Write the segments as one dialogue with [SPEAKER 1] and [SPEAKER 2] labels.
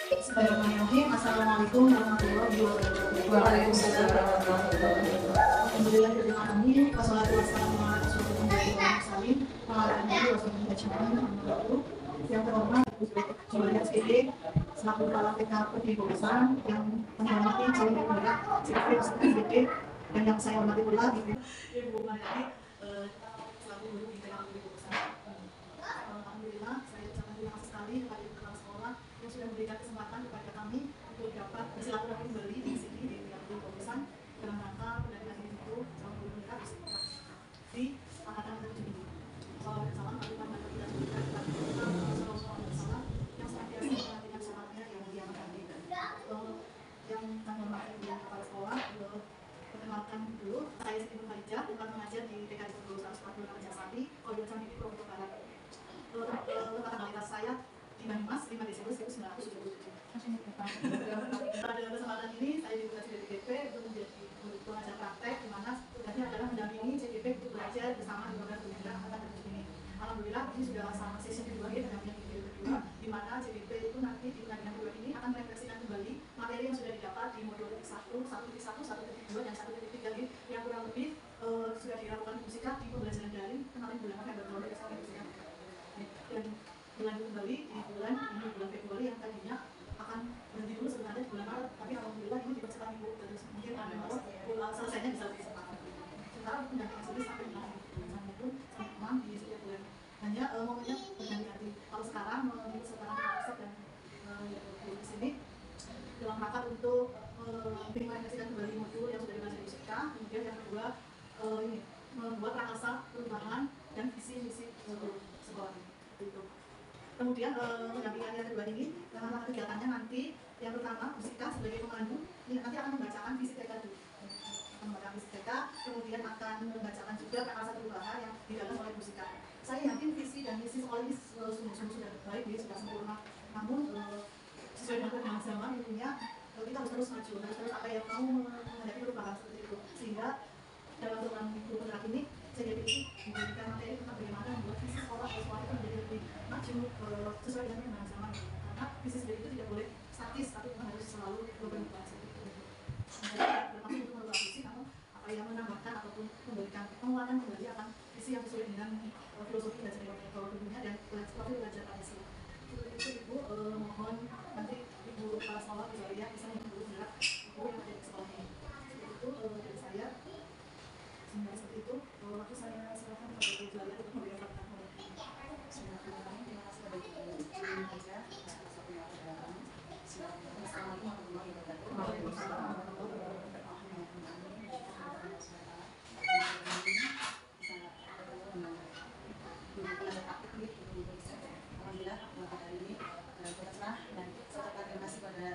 [SPEAKER 1] Bismillahirrahmanirrahim. Assalamualaikum warahmatullahi wabarakatuh.
[SPEAKER 2] Waalaikumsalam warahmatullahi wabarakatuh.
[SPEAKER 1] Alhamdulillah rabbil alamin. Wassalatu wassalamu ala rasulillah wa ala alihi washabihi ajmain. Yang terhormat Julia SPD selaku kepala PKP di Bosan, yang menghormati Jaya Mulia CPD, dan yang saya hormati pula Ibu Mariati selaku guru di PKP di Bosan. Alhamdulillah, saya ucapkan terima kasih sekali kepada ibu kepala sekolah yang sudah memberikan kesempatan kepada kami untuk dapat bersilaturahmi kembali di sini di PKP Bosan dalam rangka pendampingan itu calon guru mereka di angkatan ke-7 ini. Salam dan salam kami panjatkan kita berikan kepada Rasulullah yang senantiasa memperhatikan syaratnya yang diamalkan kita. Yang kami hormati di kepala sekolah, perkenalkan dulu, saya Siti Nurhaliza, bukan mengajar di PKD 140 Kerjasati, Koordinator Candi Provinsi Barat. Tempat kualitas saya di Banyumas 5 Desember 1977. Pada kesempatan ini saya ditugasi dari CGP untuk menjadi guru pengajar praktek, di mana tugasnya adalah mendampingi CGP untuk belajar bersama di program pendidikan angkatan ke-7 ini. Alhamdulillah ini sudah sama sesi kedua ya, pendampingan di periode kedua, di mana CGP itu nanti di pendampingan kedua ini akan merefleksikan kembali materi yang sudah didapat di modul 1, 1.1, 1.2, dan 1.3 ini yang kurang lebih sudah dilakukan di Musika di pembelajaran daring kemarin bulan November tahun 2020. Dan berlanjut kembali di bulan Februari yang tadinya akan berhenti dulu sebenarnya di bulan Maret, tapi alhamdulillah ini dipercepat Ibu, terus mungkin selesainya bisa lebih cepat. Sementara untuk pendampingan sendiri sampai bulan pun sampai kemang di setiap bulan. Hanya momennya berganti-ganti. Kalau sekarang di sekarang WhatsApp dan di sini dalam rangka untuk mengimplementasikan kembali modul yang sudah dibahas di Musika. Kemudian yang kedua ini membuat rakasa perubahan dan visi-misi sekolah itu. Kemudian pendampingan yang kedua ini dalam kegiatannya nanti yang pertama Musika sebagai pemandu ini nanti akan membacakan visi TK dulu, akan membacakan visi TK, kemudian akan membacakan juga rakasa perubahan yang digagas oleh Musika. Saya yakin visi dan misi sekolah ini sungguh-sungguh sudah baik, sudah sempurna. Namun sesuai dengan perkembangan zaman intinya kita harus terus maju, harus terus apa yang mau menghadapi perubahan seperti itu, sehingga dalam program guru penggerak ini CGP itu diberikan materi tentang bagaimana membuat visi sekolah itu menjadi lebih maju sesuai dengan perkembangan zaman, karena visi sendiri itu tidak boleh statis, tapi memang harus selalu berubah seperti itu. Bermaksud untuk merubah visi, namun apa yang menambahkan ataupun memberikan penguatan kembali akan visi yang sesuai dengan filosofi dan cara dunia dan profil belajar Pancasila. Itu Ibu mohon nanti Ibu kepala sekolah Bu Zalia bisa menghubungi penggerak Ibu yang ada di sekolah ini. Seperti itu dari saya. Seperti itu, waktu saya silakan kepada Bu Zalia untuk memberikan fakta.
[SPEAKER 2] Bismillahirrahmanirrahim. Terima kasih kepada Ibu Nurhaliza atas waktunya kepada kami. Assalamualaikum warahmatullahi wabarakatuh. Waalaikumsalam warahmatullahi wabarakatuh. Alhamdulillah pada hari ini kita senang dan saya ucapkan terima kasih pada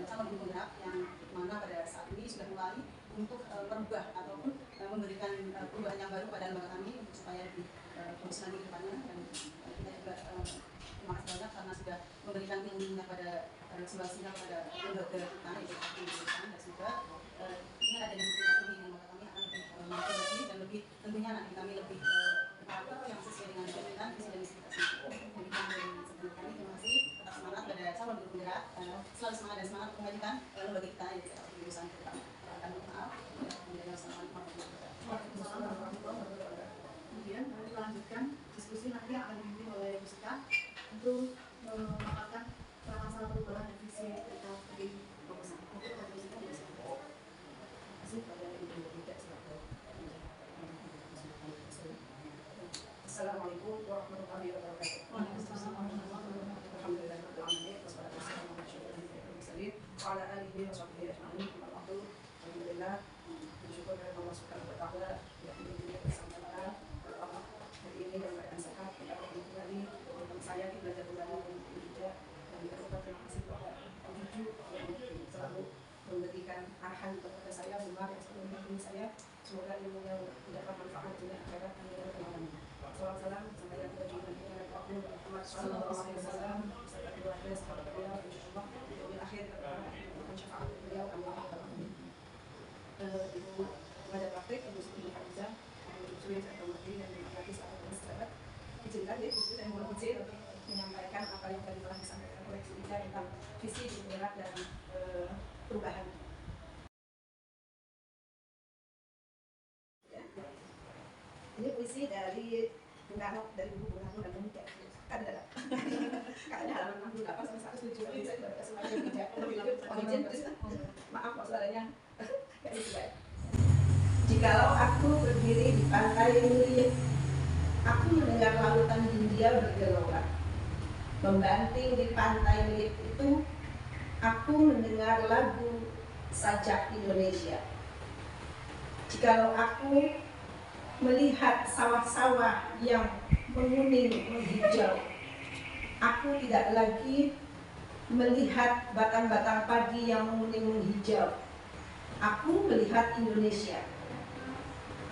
[SPEAKER 2] calon guru penggerak yang mana pada saat ini sudah mulai untuk merubah ataupun memberikan perubahan yang baru pada lembaga kami supaya lebih bagus lagi ke depannya. Dan kita juga terima kasih banyak karena sudah memberikan ilmunya pada sumber-sumber kepada lembaga kita yaitu Perusahaan, dan semoga dengan adanya buku ini di lembaga kami akan lebih maju lagi dan lebih tentunya nanti kami lebih karakter yang sesuai dengan jabatan visi dan misi kita sendiri. Demikian dari sebelum kami, terima kasih tetap semangat pada calon guru penggerak, selalu semangat dan semangat memajukan lembaga kita yaitu Perusahaan ke depan. Maaf.
[SPEAKER 1] Kemudian kami melanjutkan diskusi nanti yang akan dipimpin oleh Musika untuk memaparkan rakasa perubahan dan visi kita dari proposal. Mungkin dari Musika bisa. Terima kasih kepada Ibu Tidak selaku.
[SPEAKER 3] Assalamualaikum warahmatullahi wabarakatuh.
[SPEAKER 1] Waalaikumsalam warahmatullahi wabarakatuh.
[SPEAKER 3] Alhamdulillahirabbil alamin wassalatu wassalamu ala asyrofil mursalin wa ala alihi wa sahbihi ajma'in. Alhamdulillah, bersyukur kepada Allah Subhanahu wa taala yang memberikan kesempatan hari ini dalam keadaan sehat kita kembali untuk saya di belajar kembali dan juga terutama terima kasih kepada Cucu yang selalu memberikan arahan kepada saya, benar yang selalu mendukung saya. Semoga ilmu yang mendapat manfaat dunia akhirat dan kemudian salam sampai yang kita jumpa dengan Nabi Muhammad sallallahu alaihi wasallam beserta keluarga sahabat beliau insyaallah di akhir mohon syafaat beliau amin. Ibu pengajar praktek Ibu Siti Nurhaliza, Ibu Cucu yang saya hormati dan lagi sahabat izinkan ya, Ibu saya mohon izin untuk menyampaikan apa yang tadi telah disampaikan oleh Bu Ida bicara tentang visi guru penggerak dan perubahan. Ya. Ini puisi dari Bung Karno, dari buku Bung Karno dan Bung Karno. Katanya halaman 68 sampai 107. Ini saya tidak bisa semakin bijak. Lebih origin, maaf kalau suaranya kayak gitu ya. Jikalau aku berdiri di pantai Liat, aku mendengar lautan Hindia bergelora. Membanting di pantai Liat itu, aku mendengar lagu sajak Indonesia. Jikalau aku melihat sawah-sawah yang menguning menghijau, aku tidak lagi melihat batang-batang padi yang menguning menghijau. Aku melihat Indonesia.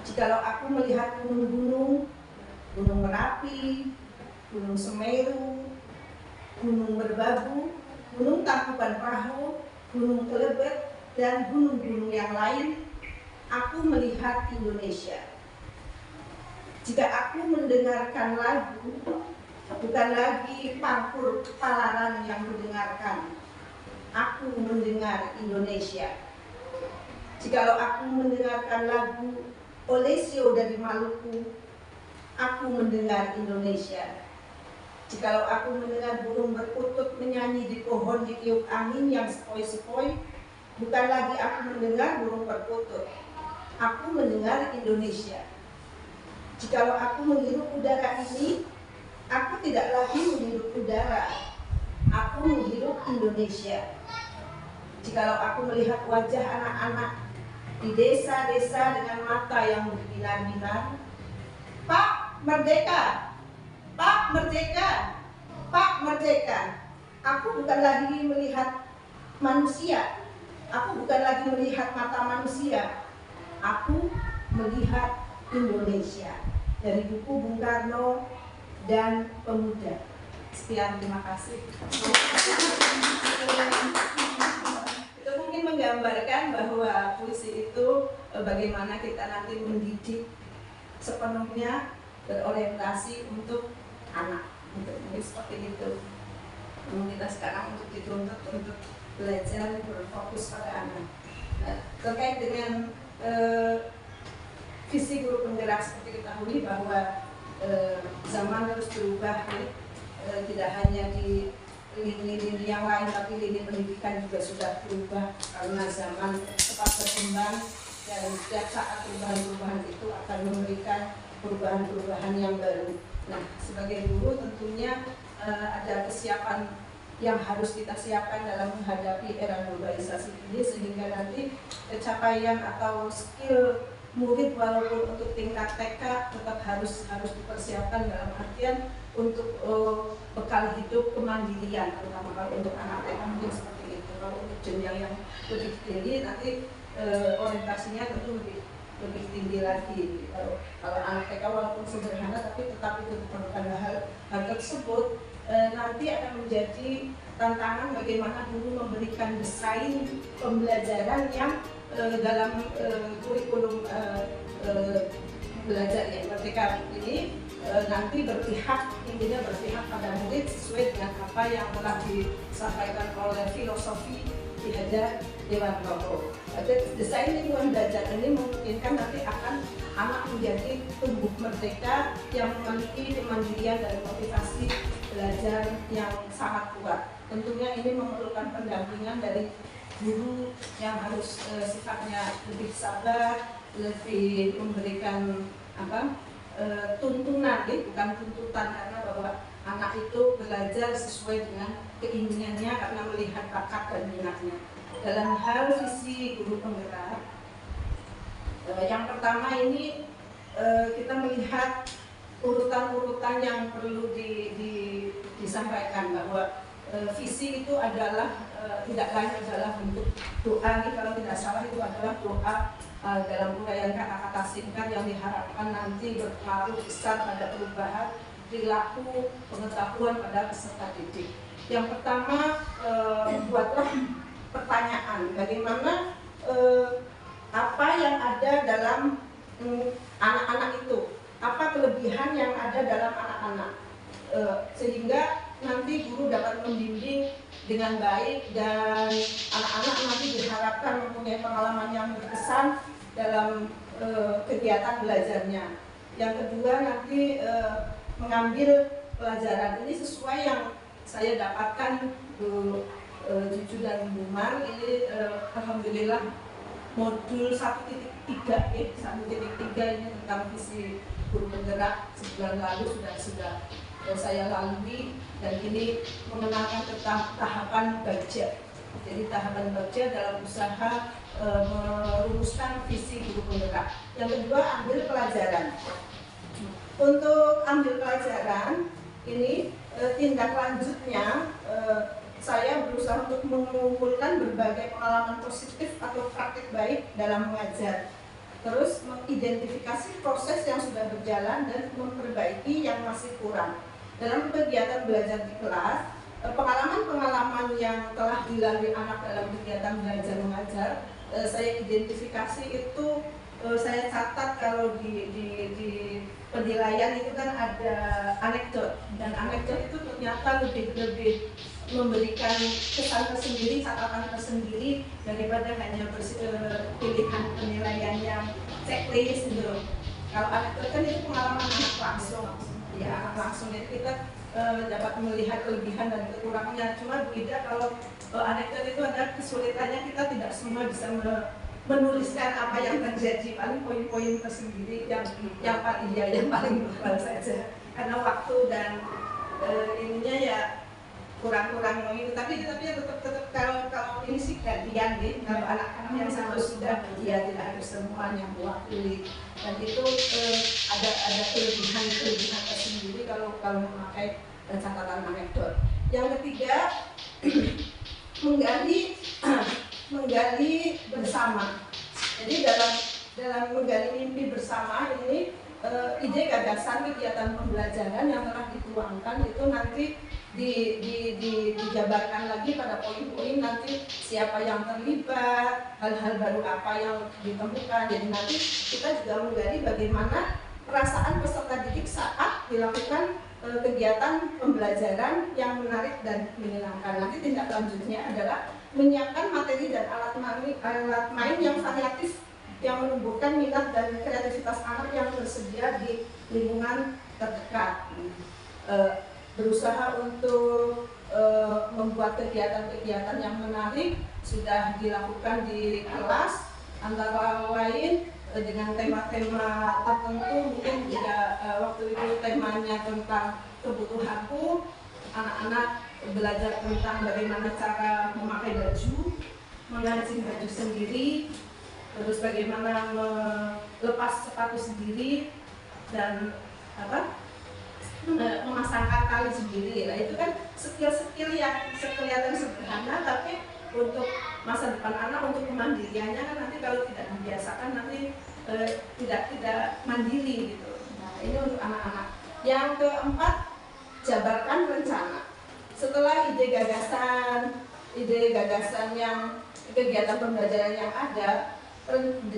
[SPEAKER 3] Jikalau aku melihat gunung-gunung, Gunung Merapi, Gunung Semeru, Gunung Merbabu, Gunung Tangkuban Perahu, Gunung Kelebet, dan gunung-gunung yang lain, aku melihat Indonesia. Jika aku mendengarkan lagu, bukan lagi pangkur palaran yang mendengarkan, aku mendengar Indonesia. Jikalau aku mendengarkan lagu Olesio dari Maluku, aku mendengar Indonesia. Jikalau aku mendengar burung berkutut menyanyi di pohon ditiup angin yang sepoi-sepoi, bukan lagi aku mendengar burung berkutut, aku mendengar Indonesia. Jikalau aku menghirup udara ini, aku tidak lagi menghirup udara, aku menghirup Indonesia. Jikalau aku melihat wajah anak-anak di desa-desa dengan mata yang berbinar-binar, Pak Merdeka, Pak Merdeka, Pak Merdeka. Aku bukan lagi melihat manusia, aku bukan lagi melihat mata manusia, aku melihat Indonesia. Dari buku Bung Karno dan Pemuda. Sekian, terima kasih. Itu mungkin menggambarkan bahwa puisi itu bagaimana kita nanti mendidik sepenuhnya berorientasi untuk anak, untuk seperti itu. Kita sekarang untuk dituntut untuk belajar berfokus pada anak. Nah, terkait dengan visi guru penggerak, seperti ketahui bahwa zaman harus berubah, tidak hanya di lini-lini yang lain, tapi lini pendidikan juga sudah berubah karena zaman cepat berkembang, dan setiap saat perubahan-perubahan itu akan memberikan perubahan-perubahan yang baru. Nah, sebagai guru tentunya ada kesiapan yang harus kita siapkan dalam menghadapi era globalisasi ini, sehingga nanti capaian atau skill murid walaupun untuk tingkat TK tetap harus dipersiapkan dalam artian untuk bekal hidup kemandirian, terutama kalau untuk anak TK mungkin seperti itu. Kalau untuk jenjang yang lebih tinggi nanti orientasinya tentu lebih tinggi lagi. Kalau anak TK walaupun sederhana tapi tetap itu diperlukan hal tersebut. Nanti akan menjadi tantangan bagaimana guru memberikan desain pembelajaran yang dalam kurikulum belajar yang merdeka ini nanti intinya berpihak pada murid sesuai dengan apa yang telah disampaikan oleh filosofi Ki Hajar Dewantoro. Desain lingkungan belajar ini memungkinkan nanti akan anak menjadi tumbuh merdeka yang memiliki kemandirian dan motivasi belajar yang sangat kuat. Tentunya ini memerlukan pendampingan dari guru yang harus sifatnya lebih sabar, lebih memberikan tuntunan, bukan tuntutan, karena bahwa anak itu belajar sesuai dengan keinginannya karena melihat bakat dan minatnya. Dalam hal visi guru penggerak, yang pertama ini kita melihat urutan-urutan yang perlu disampaikan, bahwa visi itu adalah tidak lain adalah bentuk doa. Kalau tidak salah itu adalah doa dalam uraian kata-kata singkat yang diharapkan nanti berpengaruh besar pada perubahan perilaku pengetahuan pada peserta didik. Yang pertama, buatlah pertanyaan bagaimana apa yang ada dalam anak-anak itu, apa kelebihan yang ada dalam anak-anak, sehingga nanti guru dapat membimbing dengan baik, dan anak-anak nanti diharapkan mempunyai pengalaman yang berkesan dalam kegiatan belajarnya. Yang kedua nanti mengambil pelajaran ini sesuai yang saya dapatkan Cucu dan Bumar ini alhamdulillah modul 1.3 ini tentang visi guru penggerak sebulan lalu sudah saya lalui, dan ini mengenalkan tentang tahapan bagja. Jadi tahapan bagja dalam usaha merumuskan visi guru penggerak. Yang kedua, ambil pelajaran. Untuk ambil pelajaran ini tindak lanjutnya saya berusaha untuk mengumpulkan berbagai pengalaman positif atau praktik baik dalam mengajar. Terus mengidentifikasi proses yang sudah berjalan dan memperbaiki yang masih kurang. Dalam kegiatan belajar di kelas, pengalaman-pengalaman yang telah dilalui anak dalam kegiatan belajar mengajar, saya identifikasi itu, saya catat kalau di penilaian itu kan ada anekdot, dan anekdot itu ternyata lebih memberikan kesan tersendiri, catatan tersendiri daripada hanya pilihan penilaian yang checklist gitu. Kalau anekdot kan itu pengalaman anak langsung, ya anak langsung, jadi kita dapat melihat kelebihan dan kekurangannya. Cuma beda kalau anekdot itu ada kesulitannya, kita tidak semua bisa menuliskan apa yang terjadi, paling poin-poin tersendiri yang paling global saja, karena waktu dan ininya ya kurang ini, tapi ya tetap kalau ini sih gantian deh, kalau anak-anak yang satu sudah ya tidak harus semuanya mewakili, dan itu ada kelebihan tersendiri kalau memakai catatan anekdot. Yang ketiga, menggali bersama. Jadi dalam menggali mimpi bersama ini, ide gagasan kegiatan pembelajaran yang telah dituangkan itu nanti dijabarkan lagi pada poin-poin, nanti siapa yang terlibat, hal-hal baru apa yang ditemukan. Jadi nanti kita juga menggali bagaimana perasaan peserta didik saat dilakukan kegiatan pembelajaran yang menarik dan menyenangkan. Nanti tindak lanjutnya adalah menyiapkan materi dan alat main yang variatif yang menumbuhkan minat dan kreativitas anak yang tersedia di lingkungan terdekat. Berusaha untuk membuat kegiatan-kegiatan yang menarik sudah dilakukan di kelas, antara lain dengan tema-tema tertentu. Mungkin jika waktu itu temanya tentang kebutuhanku, anak-anak belajar tentang bagaimana cara memakai baju, mengancing baju sendiri, terus bagaimana melepas sepatu sendiri, dan memasangkan tali sendiri. Nah itu kan skill-skill yang kelihatan sederhana, tapi untuk masa depan anak, untuk kemandiriannya kan nanti kalau tidak dibiasakan nanti tidak mandiri gitu. Nah ini untuk anak-anak. Yang keempat, jabarkan rencana. Setelah ide gagasan yang kegiatan pembelajaran yang ada,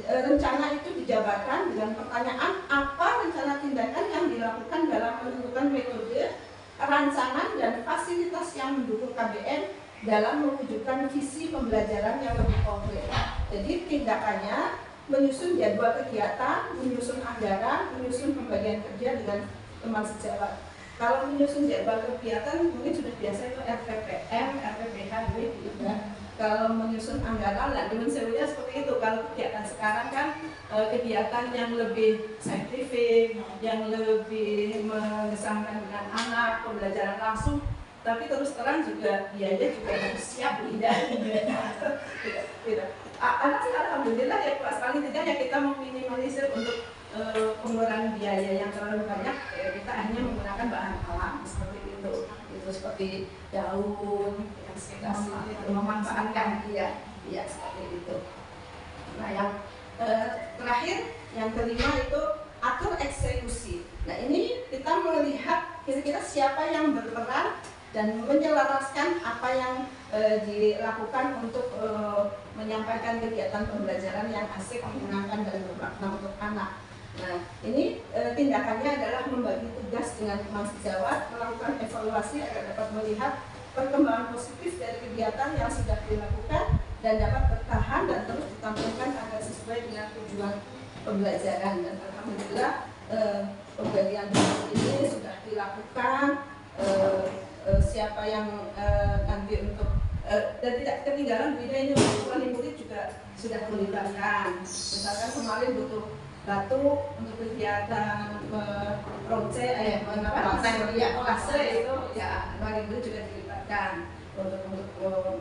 [SPEAKER 3] rencana itu dijabarkan dengan pertanyaan apa rencana tindakan yang dilakukan dalam menentukan metode, rancangan dan fasilitas yang mendukung KBM dalam mewujudkan visi pembelajaran yang lebih konkret. Jadi tindakannya menyusun jadwal kegiatan, menyusun anggaran, menyusun pembagian kerja dengan teman sejawat. Kalau menyusun jadwal kegiatan mungkin sudah biasa itu RPPM, RPPH gitu ya. Kalau menyusun anggaran, nah dengan sebenarnya seperti itu. Kalau kegiatan sekarang kan kegiatan yang lebih saintifik, yang lebih mengesankan dengan anak, pembelajaran langsung. Tapi terus terang juga biaya juga harus siap, tidak. Anak sih alhamdulillah ya Pak, paling tidak ya kita meminimalisir untuk pengeluaran biaya yang terlalu banyak. Kita hanya menggunakan bahan alam seperti itu seperti daun yang kita memanfaatkan dia seperti itu. Nah yang terakhir, yang kelima itu atur eksekusi. Nah ini kita melihat kira-kira siapa yang berperan dan menyelaraskan apa yang dilakukan untuk menyampaikan kegiatan pembelajaran yang asik, menyenangkan dan bermakna untuk anak. Nah, ini tindakannya adalah membagi tugas dengan teman sejawat, melakukan evaluasi agar dapat melihat
[SPEAKER 2] perkembangan positif dari kegiatan yang sudah dilakukan dan dapat bertahan dan terus ditampilkan agar sesuai dengan tujuan pembelajaran. Dan alhamdulillah pembagian ini sudah dilakukan. Siapa yang nanti untuk dan tidak ketinggalan berita ini wali murid juga sudah dilibatkan. Misalkan kemarin butuh batu untuk kegiatan ronce klase itu ya wali murid juga dilibatkan untuk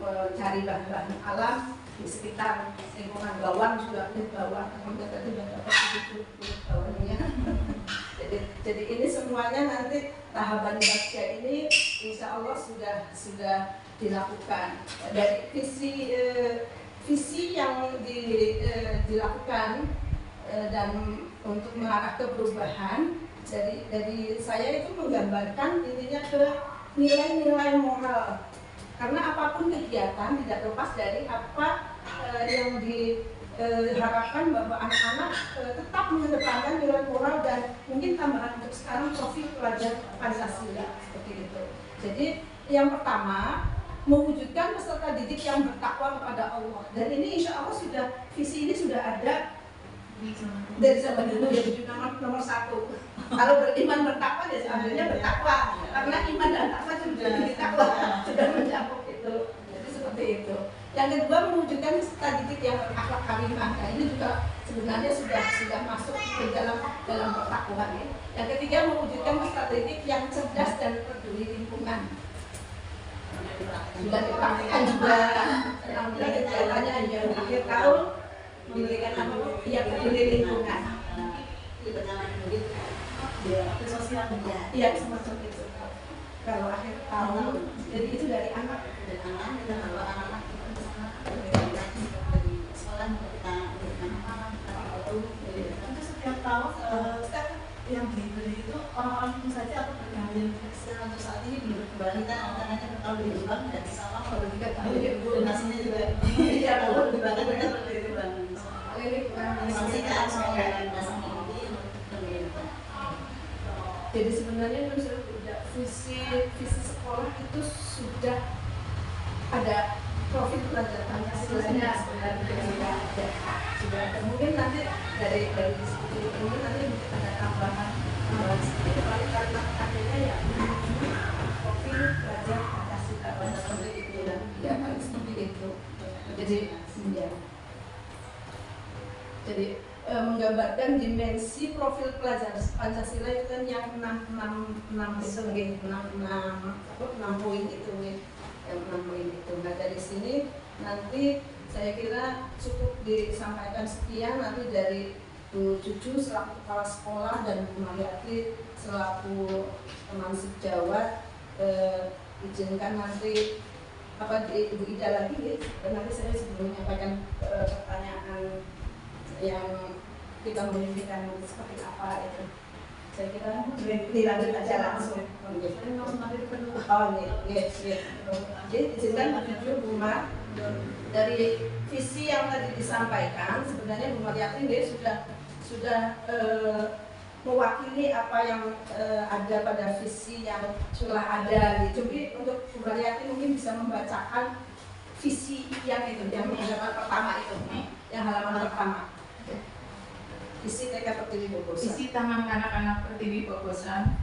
[SPEAKER 2] mencari bahan-bahan alam di sekitar lingkungan bawang juga di bawah tadi sudah dapat 70 bawangnya. Jadi ini semuanya nanti tahapan baca ini insya Allah sudah dilakukan. Dari visi yang dilakukan dan untuk mengarah ke perubahan dari saya itu menggambarkan intinya ke nilai-nilai moral. Karena apapun kegiatan tidak lepas dari apa yang diharapkan bahwa anak-anak tetap mengedepankan nilai moral dan mungkin tambahan untuk sekarang profil pelajar Pancasila seperti itu. Jadi yang pertama mewujudkan peserta didik yang bertakwa kepada Allah, dan ini insya Allah visi ini sudah ada dari zaman dulu ya, wujud nomor 1. Kalau beriman bertakwa ya sebenarnya bertakwa, karena iman dan takwa sudah ditakwa, sudah mencakup itu. Jadi seperti itu. Yang kedua mewujudkan peserta didik yang berakhlak karimah. Nah ini juga sebenarnya sudah masuk ke dalam pertakwaan ya. Yang ketiga mewujudkan peserta didik yang cerdas dan peduli lingkungan. Sudah dipraktikkan juga. Alhamdulillah kegiatannya hanya akhir tahun memberikan apa ya peduli lingkungan.
[SPEAKER 1] Sosial media.
[SPEAKER 2] Iya semacam itu. Kalau akhir tahun, jadi itu dari anak
[SPEAKER 1] kita bawa anak-anak dari sekolah kita berikan itu setiap tahun yang dibeli itu orang-orang itu saja atau berkali dan untuk saat ini belum kembalikan rencananya ke tahun depan dan sama kalau 3 tahun donasinya juga iya kalau dibanding kita seperti itu bang masih kan sekolah
[SPEAKER 2] jadi sebenarnya visi sekolah itu sudah ada profil pelajar Pancasila sebenarnya sudah ada. Mungkin nanti dari diskusi ini nanti mungkin ada tambahan sedikit kalimat akhirnya ya profil pelajar Pancasila seperti itu ya kan seperti itu. Jadi menggambarkan dimensi profil pelajar Pancasila itu kan yang 6 poin itu yang 6 poin itu. Nah dari sini nanti saya kira cukup disampaikan sekian, nanti dari Bu Cucu selaku kepala sekolah dan Bu Mariati selaku teman sejawat izinkan nanti Ibu Ida lagi ya. Dan nanti saya sebelum menyampaikan pertanyaan yang kita memimpikan seperti apa itu, saya kira dilanjut aja langsung. Jadi izinkan Bu Cucu, Bu Mar, dari visi yang tadi disampaikan sebenarnya Bu Mariati dia sudah mewakili apa yang ada pada visi yang telah ada. Jadi untuk Bu Mariati mungkin bisa membacakan visi yang itu, yang halaman pertama itu, yang halaman pertama. Visi TK Pertiwi Bogosan.
[SPEAKER 4] Visi Taman Anak-anak Pertiwi Bogosan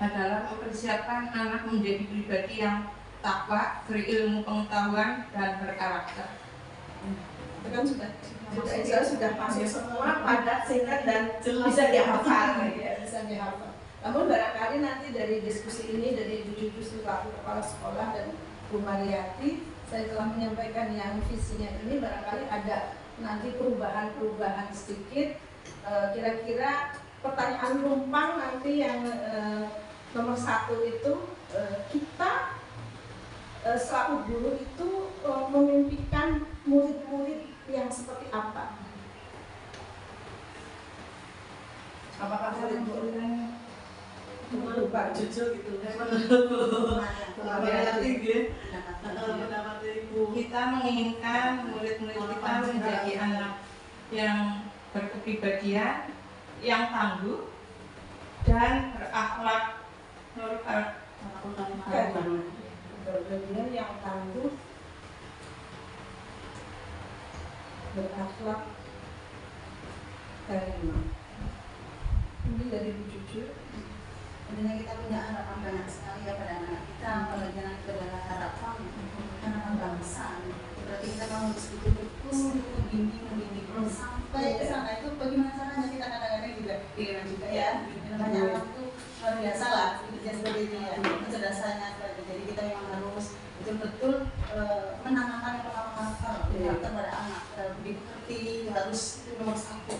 [SPEAKER 4] adalah mempersiapkan anak menjadi pribadi yang takwa, berilmu pengetahuan dan berkarakter.
[SPEAKER 2] Itu kan sudah masuk semua padat, singkat dan bisa dihafal, ya, bisa dihafal. Namun barangkali nanti dari diskusi ini dari Bu Cucu selaku kepala sekolah dan Bu Mariati, saya telah menyampaikan yang visinya ini, barangkali ada nanti perubahan sedikit. Kira-kira pertanyaan rumpang nanti yang nomor 1 itu kita selaku guru itu memimpikan murid-murid yang seperti apa? Apakah murid-murid
[SPEAKER 1] Pak Cucu gitu.
[SPEAKER 4] Kita menginginkan murid-murid kita menjadi anak yang berkepribadian, yang tangguh dan berakhlak
[SPEAKER 3] kepribadian yang tangguh, berakhlak, karimah. Ini dari Bu Cucu.
[SPEAKER 2] Tentunya kita punya harapan banyak sekali ya pada anak kita, apalagi anak kita adalah harapan bangsa. Berarti kita harus betul-betul membimbing sampai ke sana. Itu bagaimana caranya kita kadang-kadang juga pikiran juga ya. Namanya anak itu luar biasa lah, seperti itu ya. Kecerdasannya seperti itu. Jadi kita memang harus betul-betul menanamkan karakter pada anak. Dimengerti harus nomor satu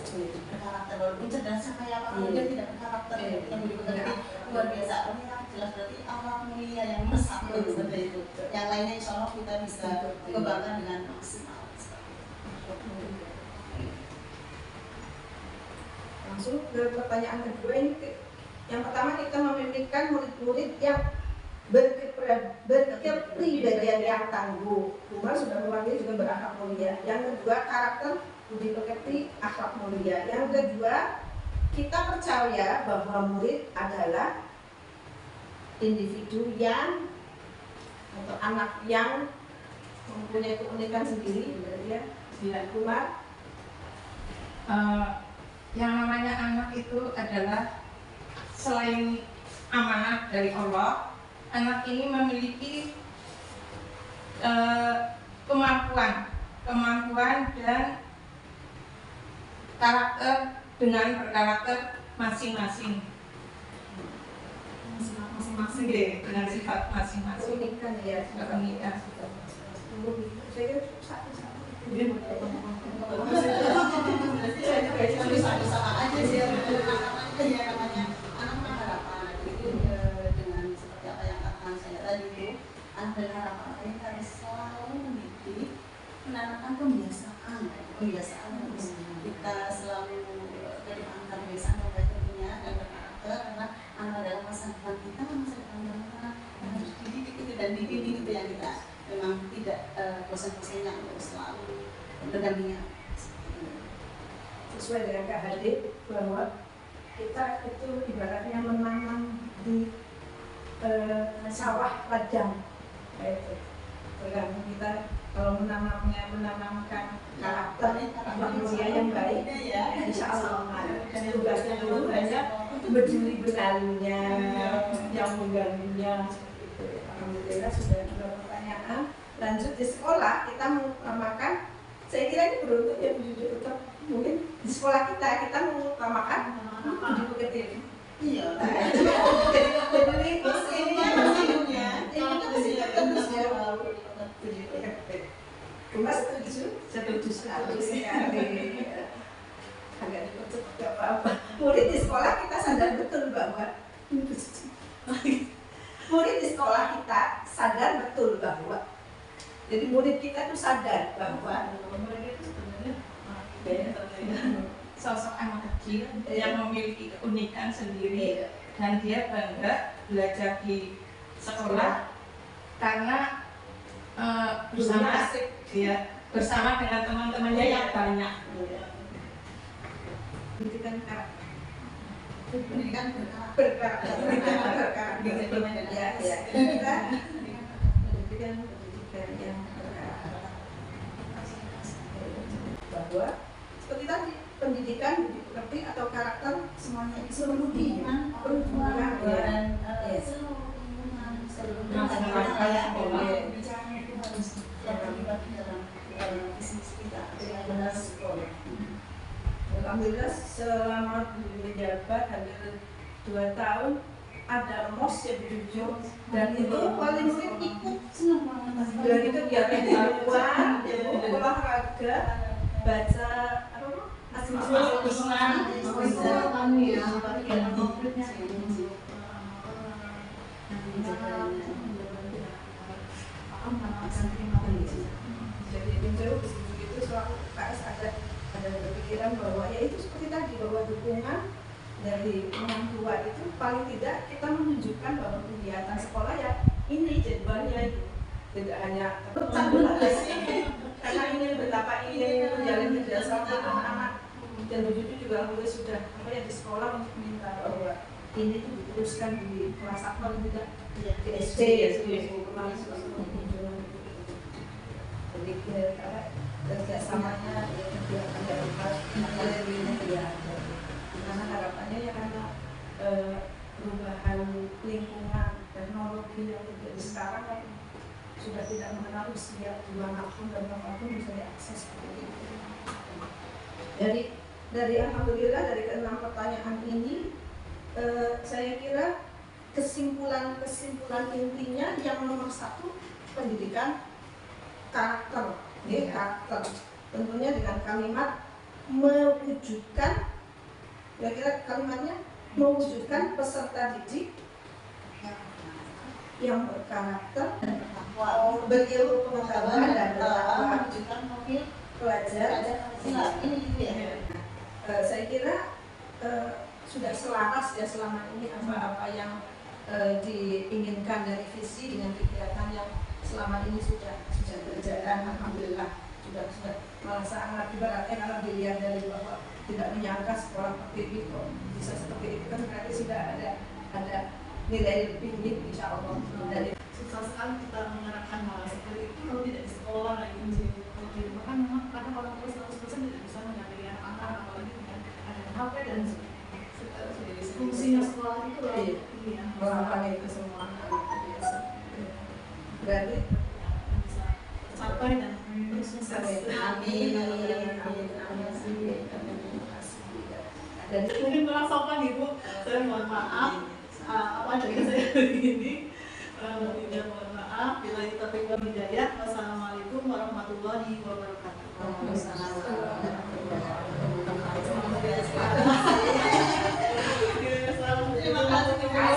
[SPEAKER 2] berkarakter. Walaupun cerdas kayak apa, dia tidak berkarakter. Yang dimengerti luar biasa. Ini yang jelas berarti Allah mulia yang nomor satu seperti itu. Yang lainnya insya Allah kita bisa kembangkan dengan maksimal.
[SPEAKER 3] Langsung ke pertanyaan kedua ini. Yang pertama kita memimpikan murid-murid yang berkepribadian yang tangguh. Umar sudah memanggil juga berakhlak mulia. Yang kedua karakter budi pekerti, akhlak mulia. Yang kedua kita percaya bahwa murid adalah individu yang atau anak yang mempunyai keunikan sendiri, ya. Umar.
[SPEAKER 4] Yang namanya anak itu adalah selain amanah dari Allah, anak ini memiliki kemampuan dan karakter dengan berkarakter masing-masing deh, dengan sifat masing-masing.
[SPEAKER 3] Keunikan ya.
[SPEAKER 4] Keunikan.
[SPEAKER 3] Saya kira satu-satu.
[SPEAKER 2] Sama aja sih ya namanya anak harapan itu dengan seperti apa yang katakan saya tadi itu anak dan harapan ini harus selalu mendidik menanamkan kebiasaan harus kita selalu menanamkan kebiasaan yang baik tentunya dan berkarakter karena anak adalah masa depan kita masa depan bangsa harus dididik itu dan dibimbing itu yang kita memang tidak bosan-bosannya untuk selalu berdampingan.
[SPEAKER 3] Sesuai dengan Kak Hadi bahwa kita itu ibaratnya menanam di sawah ladang, itu tergantung kita kalau menanamkan karakter mulia yang baik, insya Allah tugasnya dulu hanya menjeli-benalinya, yang mengganggunya. Alhamdulillah sudah dua pertanyaan. Lanjut di sekolah kita mengutamakan, saya kira ini beruntung ya jujur tetap mungkin di sekolah kita mengutamakan budi pekerti.
[SPEAKER 2] Iya.
[SPEAKER 3] Jadi Mas setuju sekali. Agak dipercepat tidak apa-apa. Murid di sekolah kita sadar betul bahwa jadi murid kita itu sadar bahwa
[SPEAKER 4] Murid itu sebenarnya sosok anak kecil yang memiliki keunikan sendiri dan dia bangga belajar di sekolah karena bersama dengan teman-temannya yang banyak.
[SPEAKER 3] pendidikan
[SPEAKER 2] Pendidikan
[SPEAKER 3] berkarakter. Ya, ya. Kita pendidikan yang berkarakter. Bahwa seperti tadi pendidikan budi pekerti atau karakter
[SPEAKER 2] semuanya itu
[SPEAKER 3] seluruh
[SPEAKER 2] hubungan
[SPEAKER 3] perhubungan
[SPEAKER 2] dan
[SPEAKER 3] ya.
[SPEAKER 2] seluruh bicaranya itu harus terlibat dalam bisnis kita adalah sekolah.
[SPEAKER 3] Alhamdulillah selama menjabat hampir 2 tahun ada MOS ya jujur dan itu wali murid ikut
[SPEAKER 2] Senang banget
[SPEAKER 3] dan itu kegiatan di luar olahraga baca jadi menjauh begitu selalu KS ada berpikiran bahwa ya itu seperti tadi bahwa dukungan dari orang tua itu paling tidak kita menunjukkan bahwa kegiatan sekolah ya ini jadwalnya itu tidak hanya karena ini betapa ingin menjalin kerjasama dengan anak dan begitu juga alhamdulillah sudah di sekolah untuk minta bahwa ini tuh diteruskan di kelas akmal tidak di SD ya kemarin sudah kunjungan. Jadi kerjasamanya ya kegiatan dari akademi ya. Karena harapannya ya karena perubahan lingkungan teknologi yang terjadi sekarang kan sudah tidak mengenal usia dimanapun dan kapanpun bisa diakses seperti itu. Jadi dari alhamdulillah dari ke-6 pertanyaan ini saya kira kesimpulan intinya yang nomor 1 pendidikan karakter, karakter. Tentunya dengan kalimat mewujudkan, kira-kira kalimatnya mewujudkan peserta didik yang berkarakter, berilmu pengetahuan dan mewujudkan profil pelajar. Ini gitu ya. Saya kira sudah selaras ya selama ini apa yang diinginkan dari visi dengan kegiatan yang selama ini sudah berjalan. Alhamdulillah sudah malah sangat beratnya kalau dilihat dari bahwa tidak menyangka sekolah seperti itu bisa seperti itu kan berarti sudah ada nilai lebih insya Allah. Dari
[SPEAKER 1] susah sekali kita menerapkan hal seperti itu kalau tidak di sekolah lagi di rumah kan memang kadang orang tua 100% tidak bisa mengajarkan anak apalagi dengan ada HP dan fungsinya sekolah itu loh
[SPEAKER 3] melakukan itu semua biasa. Berarti
[SPEAKER 1] bisa tercapai dan terus sukses.
[SPEAKER 3] Amin.
[SPEAKER 1] Dan mungkin kurang sopan Ibu, saya mohon maaf apa dari saya begini. Mohon maaf bila kita tinggal hidayah. Wassalamualaikum warahmatullahi wabarakatuh.
[SPEAKER 2] Terima kasih.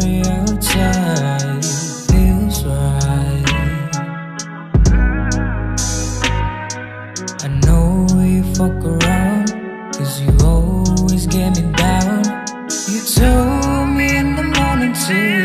[SPEAKER 5] your touch feels right. I know you fuck around, 'cause you always get me down. You told me in the morning to